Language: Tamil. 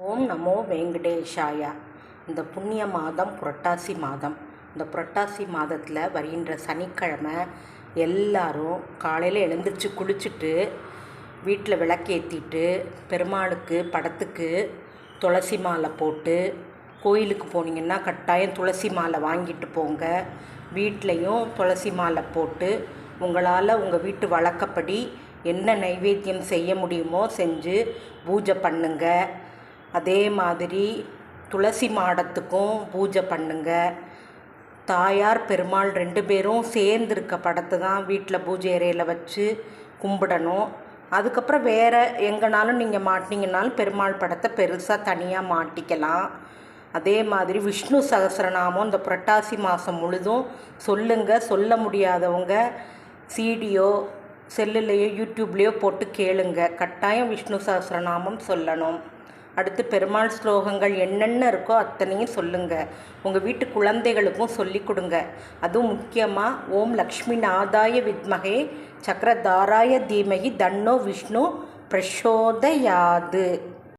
ஓம் நமோ வெங்கடேஷாயா. இந்த புண்ணிய மாதம் புரட்டாசி மாதம். இந்த புரட்டாசி மாதத்தில் வருகின்ற சனிக்கிழமை எல்லாரும் காலையில் எழுந்திரிச்சு குளிச்சுட்டு வீட்டில் விளக்கேற்றிட்டு பெருமாளுக்கு படத்துக்கு துளசி மாலை போட்டு, கோயிலுக்கு போனீங்கன்னா கட்டாயம் துளசி மாலை வாங்கிட்டு போங்க. வீட்லேயும் துளசி மாலை போட்டு உங்களால் உங்கள் வீட்டு வழக்கப்படி என்ன நைவேத்தியம் செய்ய முடியுமோ செஞ்சு பூஜை பண்ணுங்க. அதே மாதிரி துளசி மாடத்துக்கும் பூஜை பண்ணுங்க. தாயார் பெருமாள் 2 பேரும் சேர்ந்துருக்க படத்தை தான் வீட்டில் பூஜை அறையில் வச்சு கும்பிடணும். அதுக்கப்புறம் வேறு எங்கேனாலும் நீங்கள் மாட்டினீங்கன்னாலும் பெருமாள் படத்தை பெருசாக தனியாக மாட்டிக்கலாம். அதே மாதிரி விஷ்ணு சகஸ்ரநாமம் இந்த புரட்டாசி மாதம் முழுதும் சொல்லுங்கள். சொல்ல முடியாதவங்க சிடியோ செல்லுலேயோ யூடியூப்லேயோ போட்டு கேளுங்க. கட்டாயம் விஷ்ணு சகஸ்ரநாமம் சொல்லணும். அடுத்து பெருமாள் ஸ்லோகங்கள் என்னென்ன இருக்கோ அத்தனையும் சொல்லுங்கள். உங்கள் வீட்டு குழந்தைகளுக்கும் சொல்லி கொடுங்க. அதுவும் முக்கியமாக ஓம் லக்ஷ்மி நாதாய வித்மகே சக்கரதாராய தீமகி தன்னோ விஷ்ணு பிரசோதயாது.